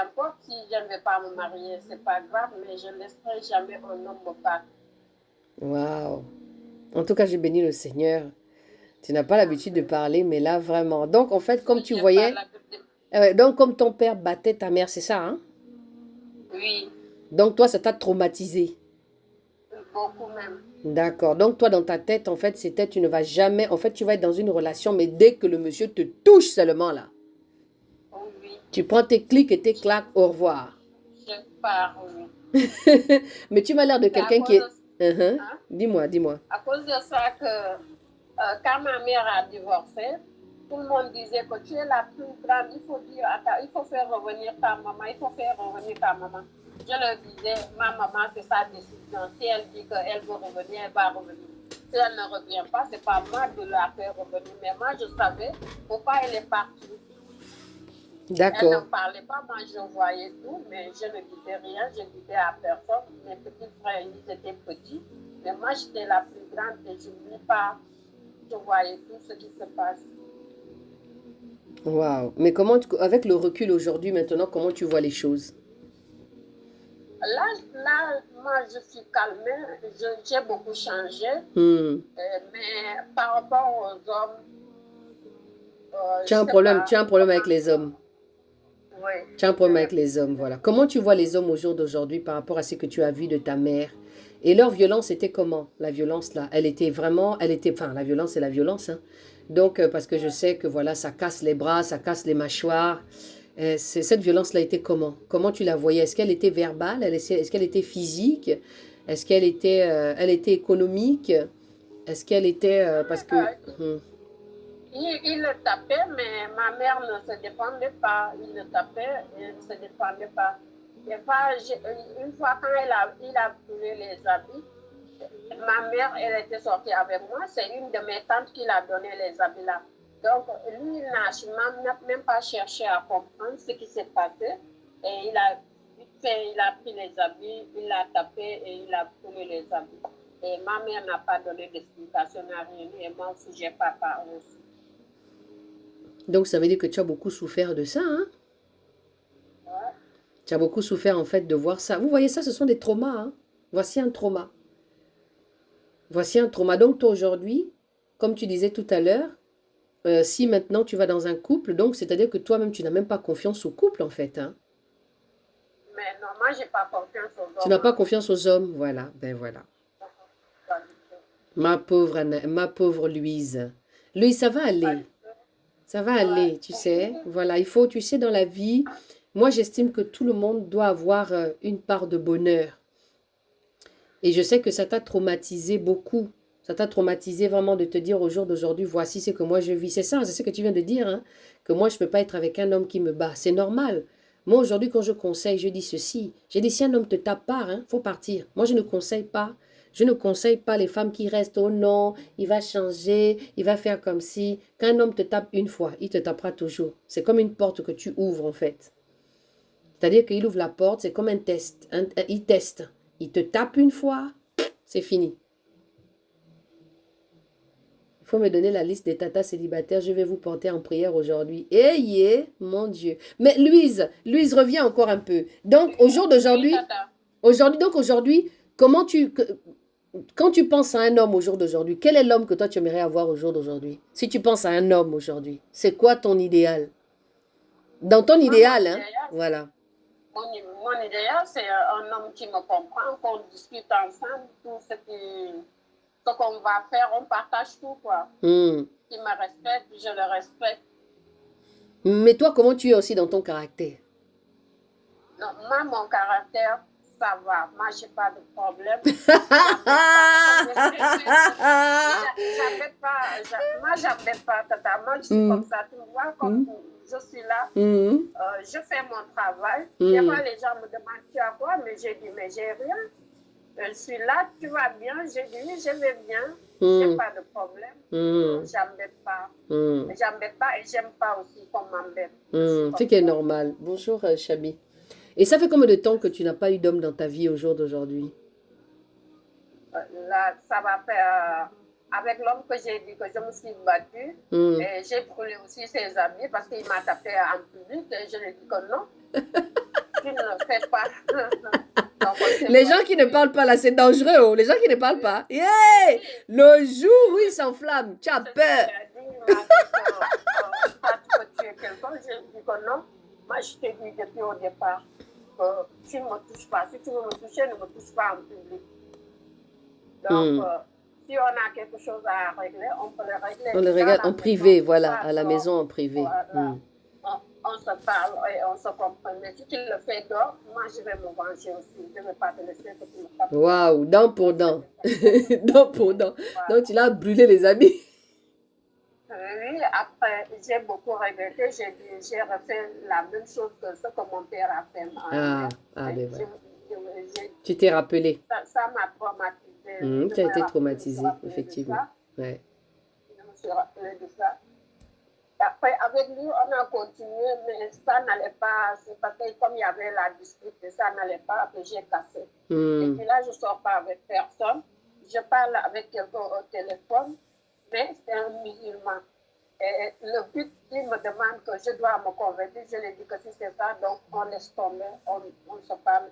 qu'importe si je ne vais pas me marier, c'est pas grave, mais je ne laisserai jamais un homme me battre. Waouh. En tout cas, j'ai béni le Seigneur. Tu n'as pas l'habitude de parler, mais là, vraiment. Donc, en fait, comme Oui, tu j'ai pas voyais, l'habitude. donc comme ton père battait ta mère, c'est ça, hein? Oui, Donc, toi, ça t'a traumatisé. beaucoup même. D'accord. Donc, toi, dans ta tête, en fait, c'était, tu ne vas jamais, en fait, tu vas être dans une relation, mais dès que le monsieur te touche seulement, là, Oui, oui, tu prends tes clics et tes claques, au revoir. je pars, oui. Mais tu m'as l'air de C'est à quelqu'un qui cause de, est... Mhm. hein, Dis-moi, dis-moi. à cause de ça que quand ma mère a divorcé, tout le monde disait que tu es la plus grande, il faut faire revenir ta maman, il faut faire revenir ta maman. Je leur disais, ma maman, c'est sa décision. Si elle dit qu'elle veut revenir, elle va revenir. Si elle ne revient pas, c'est pas moi de la faire revenir. Mais moi, je savais pourquoi elle est partie. Elle ne D'accord. parlait pas, moi je voyais tout, mais je ne disais rien, je disais à personne. Mes petits frères, ils étaient petits, mais moi j'étais la plus grande et je n'oublie pas, je voyais tout ce qui se passe. Waouh. Mais comment, avec le recul aujourd'hui, maintenant, comment tu vois les choses? Là, moi je suis calmée, j'ai beaucoup changé, Hmm. mais par rapport aux hommes, je ne sais Tu pas as un problème avec comment. les hommes. Oui, Tu as un problème avec les hommes, je- voilà. Comment tu vois les hommes au jour d'aujourd'hui par rapport à ce que tu as vu de ta mère? Et leur violence était comment? La violence là, elle était vraiment, elle était, enfin, la violence c'est la violence, hein. Donc, parce que je sais que voilà, ça casse les bras, ça casse les mâchoires. Cette violence-là était comment? Comment tu la voyais? Est-ce qu'elle était verbale? Est-ce qu'elle était physique? Est-ce qu'elle était, elle était économique? Est-ce qu'elle était, parce que, hmm. il le tapait, mais ma mère ne se défendait pas. Il le tapait et ne se défendait pas. Des fois, une fois, quand il a brûlé les habits, ma mère, elle était sortie avec moi. C'est une de mes tantes qui l'a donné les habits là. Donc, lui, il n'a même pas cherché à comprendre ce qui s'est passé. Et il a pris les habits, il l'a tapé et il a brûlé les habits. Et ma mère n'a pas donné d'explication, n'a rien dit. Et moi aussi, je n'ai pas parlé aussi. Donc ça veut dire que tu as beaucoup souffert de ça, hein? Ouais. Tu as beaucoup souffert en fait de voir ça. Vous voyez ça, ce sont des traumas, hein? Voici un trauma. Voici un trauma. Donc toi aujourd'hui, comme tu disais tout à l'heure, si maintenant tu vas dans un couple, donc c'est-à-dire que toi-même tu n'as même pas confiance au couple en fait, hein? Mais non, moi, j'ai pas confiance aux Tu hommes. n'as pas Hein. confiance aux hommes, voilà, ben voilà. Pas du tout. Ma pauvre Louise. Louise, ça va Pas aller. du tout. Ça va Ouais. aller, tu sais. Voilà, il faut, tu sais, dans la vie, moi j'estime que tout le monde doit avoir une part de bonheur. Et je sais que ça t'a traumatisé beaucoup. Ça t'a traumatisé vraiment de te dire au jour d'aujourd'hui, voici ce que moi je vis. C'est ça, c'est ce que tu viens de dire, hein, que moi je ne peux pas être avec un homme qui me bat. C'est normal. Moi aujourd'hui, quand je conseille, je dis ceci. J'ai dit, si un homme te tape pas, hein, faut partir. Moi je ne conseille pas. Je ne conseille pas les femmes qui restent, oh non, il va changer, il va faire comme si. Quand un homme te tape une fois, il te tapera toujours. C'est comme une porte que tu ouvres en fait. C'est-à-dire qu'il ouvre la porte, c'est comme un test. Il teste. Il te tape une fois, c'est fini. Il faut me donner la liste des tatas célibataires. Je vais vous porter en prière aujourd'hui. Ayez, mon Dieu. Mais Louise, reviens encore un peu. Donc, au jour Oui, d'aujourd'hui, tata. aujourd'hui, comment quand tu penses à un homme au jour d'aujourd'hui, quel est l'homme que toi tu aimerais avoir au jour d'aujourd'hui? Si tu penses à un homme aujourd'hui, c'est quoi ton idéal? Dans ton Moi, idéal, hein? Voilà. mon idéal, c'est un homme qui me comprend, qu'on discute ensemble, tout ce qu'on va faire, on partage tout, quoi. Hmm. Qui me respecte, je le respecte. Mais toi, comment tu es aussi dans ton caractère? Non, moi, mon caractère, ça va. Moi, j'ai pas de problème. J'embête pas. J'embête pas. Moi, j'embête pas, tata. Moi, je suis comme Hmm. ça. Tu me vois comme Hmm. je suis là. Hmm. Je fais mon travail. Des fois, Hmm. les gens me demandent tu as quoi, mais j'ai dit, mais j'ai rien. Je suis là, tu vas bien. J'ai dit, oui, je vais bien. J'ai Hmm. pas de problème. Non, Hmm. j'embête pas. Hmm. J'embête pas et j'aime pas aussi qu'on m'embête. Je suis Hmm. Ce comme qui est ça. normal. Bonjour, Chabi. Et ça fait combien de temps que tu n'as pas eu d'homme dans ta vie au jour d'aujourd'hui? Là, ça va faire. Avec l'homme que j'ai dit que je me suis battue, Hmm. et j'ai brûlé aussi ses habits parce qu'il m'a tapé en public et je lui ai dit que non. fait pas. Donc, on s'est Les pas gens qui ne vu. parlent pas là, c'est dangereux. Oh. Les gens qui ne parlent pas. Yeah! Oui, Le jour où ils s'enflamment, tu as c'est ce peur. qu'il a dit. Il m'a dit que tu es quelqu'un. J'ai dit que non. Moi, je t'ai dit depuis au départ que tu ne me touches pas. Si tu veux me toucher, ne me touche pas en public. Donc, Hmm. si on a quelque chose à régler, on peut le régler On le dans regarde la en maison, privé, voilà, pas à la dehors. maison en privé. Voilà. On se parle et on se comprend. Mais si tu le fais dehors, moi, je vais me venger aussi. Je ne vais pas te laisser que tu me tapes dehors. Waouh, dent pour Donc, dent. c'était ça. Dent pour dent. Donc, Voilà. tu l'as brûlé, les amis. Oui, après, j'ai beaucoup regretté. J'ai refait la même chose que ce que mon père a fait en Ah, arrière. ah, Mais ben voilà. j'ai- Tu t'es rappelé. ça m'a traumatisé. Hmm, tu as été Je me suis traumatisé, rappelé de effectivement. ça. Ouais. Je me suis rappelé de ça. Après, avec lui, on a continué, mais ça n'allait pas. C'est parce que comme il y avait la dispute, ça n'allait pas, que j'ai cassé. Et Hmm. puis là, je ne sors pas avec personne. Je parle avec quelqu'un au téléphone, mais c'est un musulman. Et le but, il me demande que je dois me convertir. Je lui dis que si c'est ça, donc on laisse tomber, on se parle.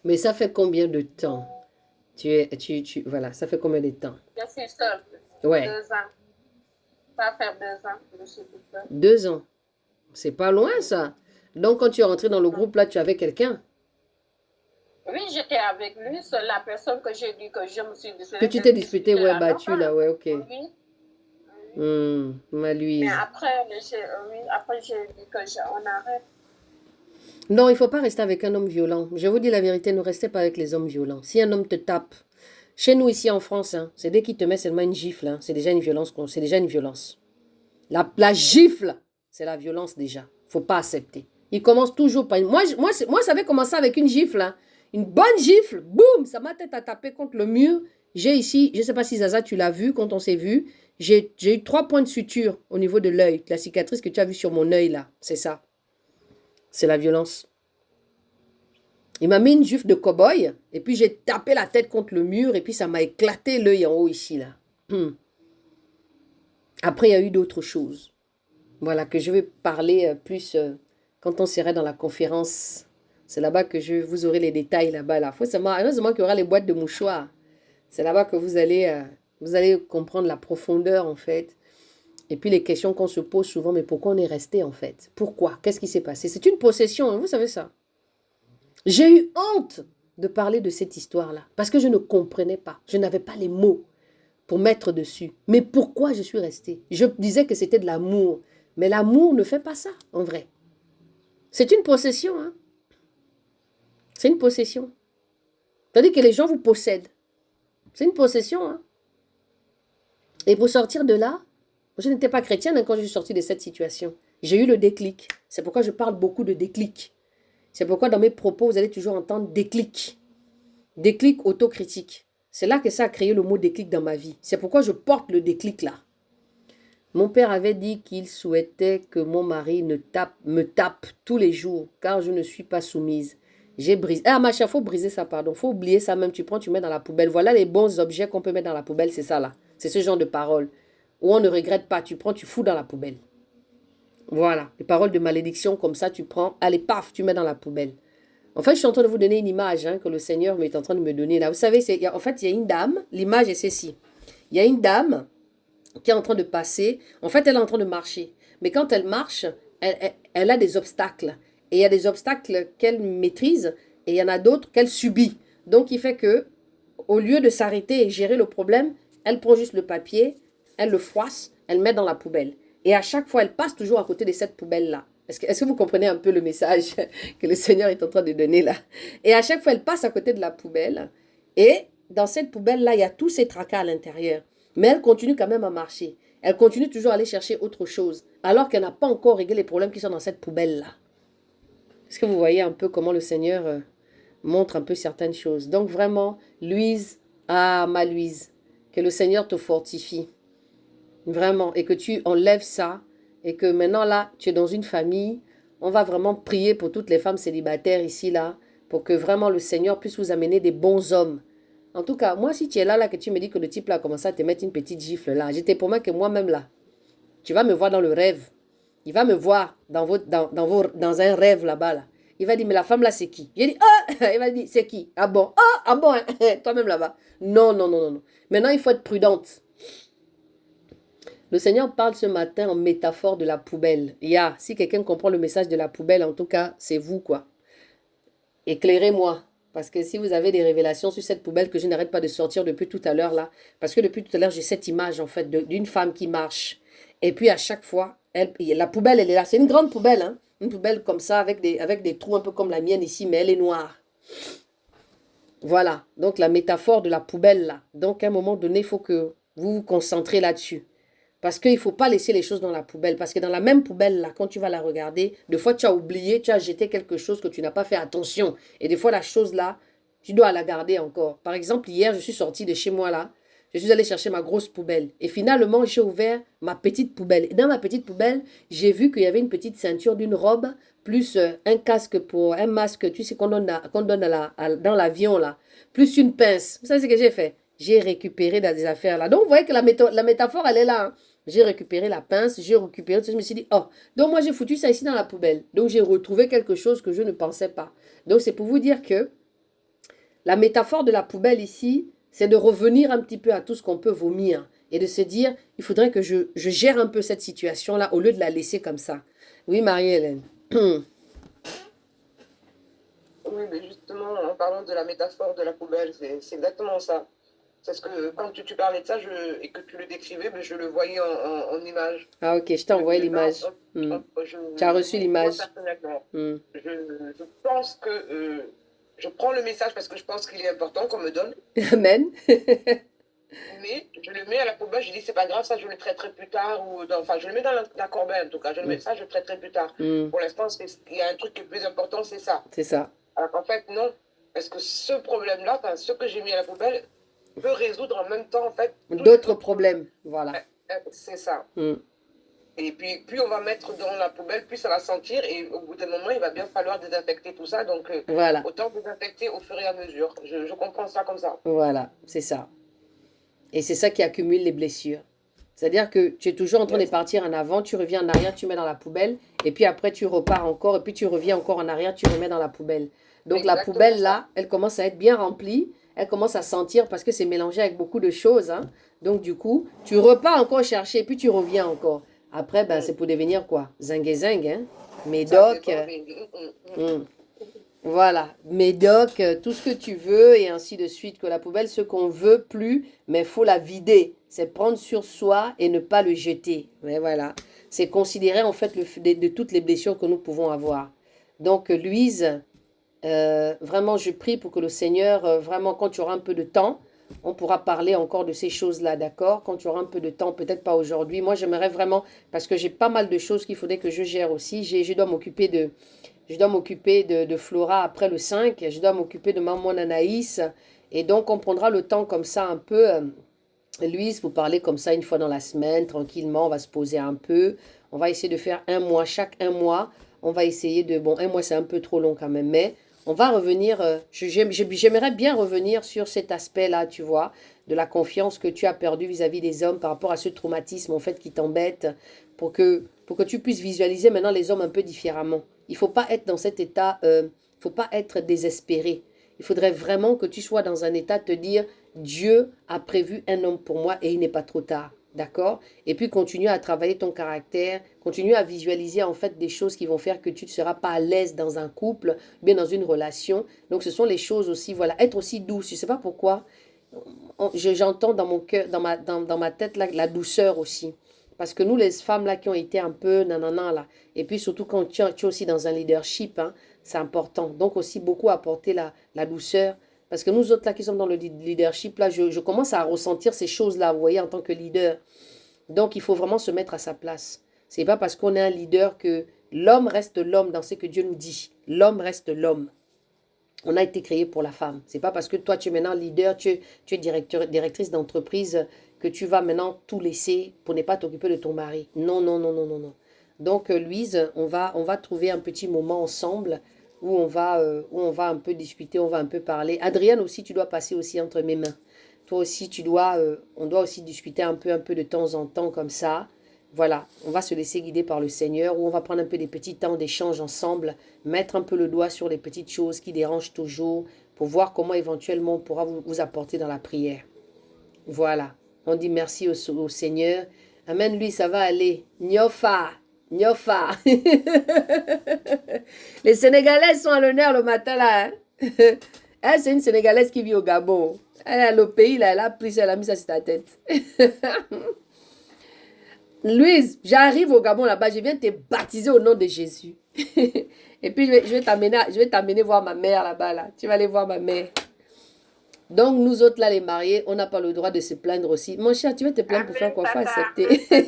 Mais ça fait combien de temps? Voilà, ça fait combien de temps? Je suis seule. Ouais, 2 ans. Ça fait 2 ans que je suis toute seule. 2 ans. C'est pas loin, ça. Donc, quand tu es rentré dans le groupe, là, tu avais quelqu'un Oui, j'étais avec lui. C'est la personne que j'ai dit que je me suis que tu t'es disputé, disputée ouais, la battu, là, locale. ouais, ok. Oui, oui. Ma Mais Louise. après, oui, après j'ai dit que on arrête. Non, il faut pas rester avec un homme violent. Je vous dis la vérité, ne restez pas avec les hommes violents. Si un homme te tape, chez nous ici en France, hein, c'est dès qu'il te met seulement une gifle, hein, c'est déjà une violence. C'est déjà une violence. La gifle, c'est la violence déjà. Faut pas accepter. Il commence toujours par une... Moi, ça avait commencé avec une gifle. Hein. Une bonne gifle. Boum, ça m'a tête à taper contre le mur. J'ai ici, je ne sais pas si Zaza, tu l'as vu quand on s'est vu. J'ai eu 3 points de suture au niveau de l'œil. La cicatrice que tu as vue sur mon œil là, c'est ça. C'est la violence. Il m'a mis une gifle de cow-boy. Et puis j'ai tapé la tête contre le mur. Et puis ça m'a éclaté l'œil en haut ici là. Après, il y a eu d'autres choses. Voilà, que je vais parler plus quand on sera dans la conférence. C'est là-bas que vous aurez les détails là-bas. Là. Heureusement qu'il y aura les boîtes de mouchoirs. C'est là-bas que vous allez comprendre la profondeur en fait. Et puis les questions qu'on se pose souvent, mais pourquoi on est resté en fait? Pourquoi? Qu'est-ce qui s'est passé? C'est une possession, hein, vous savez ça. J'ai eu honte de parler de cette histoire-là parce que je ne comprenais pas. Je n'avais pas les mots pour mettre dessus. Mais pourquoi je suis restée? Je disais que c'était de l'amour. Mais l'amour ne fait pas ça, en vrai. C'est une possession. Hein? C'est une possession. C'est-à-dire que les gens vous possèdent. C'est une possession. Hein? Et pour sortir de là, je n'étais pas chrétienne quand je suis sortie de cette situation. J'ai eu le déclic. C'est pourquoi je parle beaucoup de déclic. C'est pourquoi dans mes propos, vous allez toujours entendre déclic. Déclic autocritique. C'est là que ça a créé le mot déclic dans ma vie. C'est pourquoi je porte le déclic là. Mon père avait dit qu'il souhaitait que mon mari me tape tous les jours, car je ne suis pas soumise. J'ai brisé. Ah, Macha, faut briser ça, pardon. Faut oublier ça même. Tu prends, tu mets dans la poubelle. Voilà les bons objets qu'on peut mettre dans la poubelle, c'est ça là. C'est ce genre de paroles. Où on ne regrette pas. Tu prends, tu fous dans la poubelle. Voilà. Les paroles de malédiction comme ça, tu prends. Allez, paf, tu mets dans la poubelle. En fait, je suis en train de vous donner une image hein, que le Seigneur est en train de me donner là. Vous savez, en fait, il y a une dame. L'image est celle-ci. Il y a une dame qui est en train de passer. En fait, elle est en train de marcher. Mais quand elle marche, elle a des obstacles. Et il y a des obstacles qu'elle maîtrise et il y en a d'autres qu'elle subit. Donc, il fait que, au lieu de s'arrêter et gérer le problème, elle prend juste le papier, elle le froisse, elle met dans la poubelle. Et à chaque fois, elle passe toujours à côté de cette poubelle-là. Est-ce que vous comprenez un peu le message que le Seigneur est en train de donner là? Et à chaque fois, elle passe à côté de la poubelle. Et dans cette poubelle-là, il y a tous ces tracas à l'intérieur. Mais elle continue quand même à marcher. Elle continue toujours à aller chercher autre chose. Alors qu'elle n'a pas encore réglé les problèmes qui sont dans cette poubelle-là. Est-ce que vous voyez un peu comment le Seigneur montre un peu certaines choses? Donc vraiment, Louise, ma Louise, que le Seigneur te fortifie. Vraiment. Et que tu enlèves ça. Et que maintenant là, tu es dans une famille. On va vraiment prier pour toutes les femmes célibataires ici, là. Pour que vraiment le Seigneur puisse vous amener des bons hommes. En tout cas, moi, si tu es là, que tu me dis que le type là a commencé à te mettre une petite gifle là, je te promets que moi-même là, tu vas me voir dans le rêve. Il va me voir dans un rêve là-bas là. Il va dire, mais la femme là, c'est qui? J'ai dit, ah! Il va dire, c'est qui? Ah bon? Ah bon, hein? Toi-même là-bas. Non, non, non, non, non. Maintenant, il faut être prudente. Le Seigneur parle ce matin en métaphore de la poubelle. Si quelqu'un comprend le message de la poubelle, en tout cas, c'est vous, quoi. Éclairez-moi. Parce que si vous avez des révélations sur cette poubelle que je n'arrête pas de sortir depuis tout à l'heure, là, parce que depuis tout à l'heure, j'ai cette image, en fait, d'une femme qui marche. Et puis, à chaque fois, la poubelle, elle est là. C'est une grande poubelle, hein. Une poubelle comme ça, avec des trous un peu comme la mienne ici, mais elle est noire. Voilà. Donc, la métaphore de la poubelle, là. Donc, à un moment donné, il faut que vous vous concentrez là-dessus. Parce qu'il ne faut pas laisser les choses dans la poubelle. Parce que dans la même poubelle, là, quand tu vas la regarder, des fois, tu as oublié, tu as jeté quelque chose que tu n'as pas fait attention. Et des fois, la chose là, tu dois la garder encore. Par exemple, hier, je suis sortie de chez moi là. Je suis allée chercher ma grosse poubelle. Et finalement, j'ai ouvert ma petite poubelle. Et dans ma petite poubelle, j'ai vu qu'il y avait une petite ceinture d'une robe, plus un masque, tu sais, qu'on donne, dans l'avion là, plus une pince. Vous savez ce que j'ai fait? J'ai récupéré dans des affaires là. Donc, vous voyez que la métaphore, elle est là. Hein. J'ai récupéré la pince, j'ai récupéré, je me suis dit, oh, donc moi j'ai foutu ça ici dans la poubelle. Donc j'ai retrouvé quelque chose que je ne pensais pas. Donc c'est pour vous dire que la métaphore de la poubelle ici, c'est de revenir un petit peu à tout ce qu'on peut vomir et de se dire, il faudrait que je gère un peu cette situation-là au lieu de la laisser comme ça. Oui, Marie-Hélène. Oui, mais justement, en parlant de la métaphore de la poubelle, c'est exactement ça. C'est ce que quand tu parlais de ça et que tu le décrivais, mais je le voyais en image. Ah ok, je t'ai envoyé l'image. Tu as reçu l'image. Moi, personnellement, je pense que je prends le message parce que je pense qu'il est important qu'on me donne. Amen. Mais je le mets à la poubelle, je dis c'est pas grave, ça je le traiterai plus tard. Enfin, je le mets dans la corbeille en tout cas. Je le mets ça, je le traiterai plus tard. Pour l'instant, il y a un truc qui est plus important, c'est ça. C'est ça. Alors qu'en fait, non. Parce que ce problème-là, ce que j'ai mis à la poubelle, peut résoudre en même temps, en fait, d'autres problèmes. Voilà. C'est ça. Et puis, plus on va mettre dans la poubelle, plus ça va sentir. Et au bout d'un moment, il va bien falloir désinfecter tout ça. Donc, voilà. Autant désinfecter au fur et à mesure. Je comprends ça comme ça. Voilà, c'est ça. Et c'est ça qui accumule les blessures. C'est-à-dire que tu es toujours en train de partir en avant, tu reviens en arrière, tu mets dans la poubelle, et puis après tu repars encore, et puis tu reviens encore en arrière, tu remets dans la poubelle. Donc la poubelle là, elle commence à être bien remplie, elle commence à sentir parce que c'est mélangé avec beaucoup de choses. Hein. Donc du coup, tu repars encore chercher, et puis tu reviens encore. Après, ben, c'est pour devenir quoi? Zingue-zingue, hein? Médoc. Voilà, médoc, tout ce que tu veux et ainsi de suite. Que la poubelle, ce qu'on veut plus, mais il faut la vider. C'est prendre sur soi et ne pas le jeter. Mais voilà, c'est considérer en fait de toutes les blessures que nous pouvons avoir. Donc Louise, vraiment je prie pour que le Seigneur, vraiment quand tu auras un peu de temps, on pourra parler encore de ces choses-là, d'accord? Quand tu auras un peu de temps, peut-être pas aujourd'hui. Moi j'aimerais vraiment, parce que j'ai pas mal de choses qu'il faudrait que je gère aussi. Je dois m'occuper de Flora après le 5. Je dois m'occuper de maman Anaïs. Et donc, on prendra le temps comme ça un peu. Louise, vous parlez comme ça une fois dans la semaine, tranquillement. On va se poser un peu. On va essayer de faire un mois. Chaque un mois, on va essayer de... Bon, un mois, c'est un peu trop long quand même. Mais on va revenir... J'aimerais bien revenir sur cet aspect-là, tu vois, de la confiance que tu as perdue vis-à-vis des hommes par rapport à ce traumatisme, en fait, qui t'embête, pour que tu puisses visualiser maintenant les hommes un peu différemment. Il ne faut pas être dans cet état, il ne faut pas être désespéré. Il faudrait vraiment que tu sois dans un état de te dire, Dieu a prévu un homme pour moi et il n'est pas trop tard. D'accord? Et puis continue à travailler ton caractère, continue à visualiser en fait des choses qui vont faire que tu ne seras pas à l'aise dans un couple, bien dans une relation. Donc ce sont les choses aussi, voilà, être aussi douce. Je ne sais pas pourquoi, j'entends dans mon cœur, dans ma tête là, la douceur aussi. Parce que nous, les femmes là qui ont été un peu nanana là, et puis surtout quand tu es aussi dans un leadership, hein, c'est important. Donc aussi beaucoup apporter la douceur. Parce que nous autres là qui sommes dans le leadership, là, je commence à ressentir ces choses-là, vous voyez, en tant que leader. Donc il faut vraiment se mettre à sa place. C'est pas parce qu'on est un leader que l'homme reste l'homme dans ce que Dieu nous dit. L'homme reste l'homme. On a été créé pour la femme. C'est pas parce que toi tu es maintenant leader, tu es directrice d'entreprise que tu vas maintenant tout laisser pour ne pas t'occuper de ton mari. Non, non, non, non, non, non. Donc Louise, on va trouver un petit moment ensemble où on va un peu discuter, on va un peu parler. Adrienne aussi, tu dois passer aussi entre mes mains. Toi aussi, on doit aussi discuter un peu de temps en temps comme ça. Voilà, on va se laisser guider par le Seigneur ou on va prendre un peu des petits temps d'échange ensemble, mettre un peu le doigt sur les petites choses qui dérangent toujours pour voir comment éventuellement on pourra vous apporter dans la prière. Voilà, on dit merci au Seigneur. Amen, lui, ça va aller. Nyofa, Nyofa. Les Sénégalais sont à l'honneur le matin là. Hein? Elle, c'est une Sénégalaise qui vit au Gabon. Elle est au pays là, elle a pris ça, elle a mis ça sur ta tête. Louise, j'arrive au Gabon là-bas, je viens te baptiser au nom de Jésus. Et puis je vais t'amener voir ma mère là-bas là. Tu vas aller voir ma mère. Donc nous autres là les mariés, on n'a pas le droit de se plaindre aussi. Mon cher, tu vas te plaindre pour faire quoi? Faut accepter. Même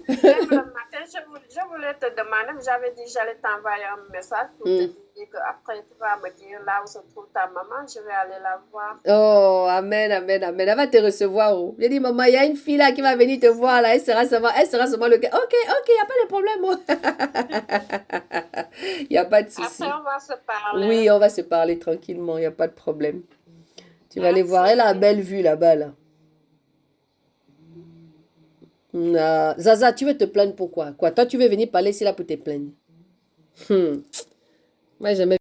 le matin, je voulais te demander, j'avais dit j'allais t'envoyer un message pour te dire qu'après tu vas me dire là où se trouve ta maman, je vais aller la voir. Oh, amen, amen, amen. Elle va te recevoir. Oh. J'ai dit, maman, il y a une fille là qui va venir te voir là. Elle sera seulement le gars. Ok, il n'y a pas de problème. Il n'y a pas de souci. Après, on va se parler. Oui, on va se parler tranquillement. Il n'y a pas de problème. Tu vas aller voir. Elle a une belle vue là-bas là. Zaza, tu veux te plaindre pourquoi? Quoi? Toi, tu veux venir parler ici là pour te plaindre? Moi, j'aimais